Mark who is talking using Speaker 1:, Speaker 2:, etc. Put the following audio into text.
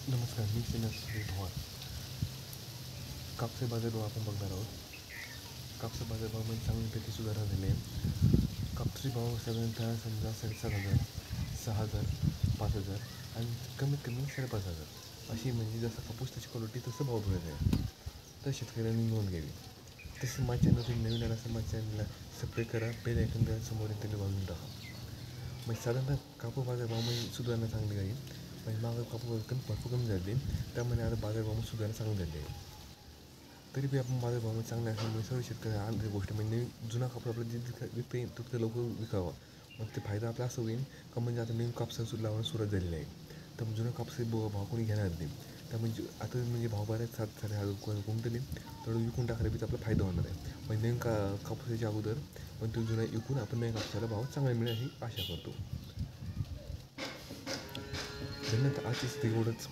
Speaker 1: नमस्कार, मी श्री पवार. कापसे बाजारभाव आपण बघणार आहोत. कापसा बाजारभावामध्ये चांगल्यापैकी सुधारणा झाली आहे. कापसी भाव साधारणतः समजा 7,500, 6,000, 5,000 आणि कमीत कमी 5,500 अशी, म्हणजे जसं कापूस त्याची क्वालिटी तसं भाव मिळत आहे. तर शेतकऱ्यांनी नोंद घ्यावी. तसं माझ्या चॅनल तुम्ही नवीन आला असं माझ्या चॅनलला सबस्क्राईब करा, बेल आयकॉन द्या, समोर त्याला वाजवून टाका. म्हणजे साधारणतः कापूस बाजारभावामध्ये सुधारणा चांगली आहे. म्हणजे मागं कापूस भरपूर कमी झाली, त्यामुळे आता बाजारभावामध्ये सुधारणा चांगली झाली आहे. तरी बी आपण बाजारभावामध्ये चांगले असल्यामुळे सर्व शेतकरी आणखी गोष्ट म्हणजे जुना कापूस आपला जे विकता येईल तितकं लवकर विकावा. मग ते फायदा आपला असं होईल का, म्हणजे आता नवीन कापसा लावणं सुरुवात झालेली आहे. तर जुना कापूस भाव कोणी घेणार नाही. त्यामुळे आता म्हणजे भाव बऱ्याच 7,500 गुंतले तेवढं विकून टाकले बी आपला फायदा होणार आहे. म्हणजे नवीन कापसाच्या अगोदर पण तो जुना विकून आपण नवीन कापसाला भाव चांगला मिळेल अशी आशा करतो. धन्यवाद. आजची स्थिती एवढंच.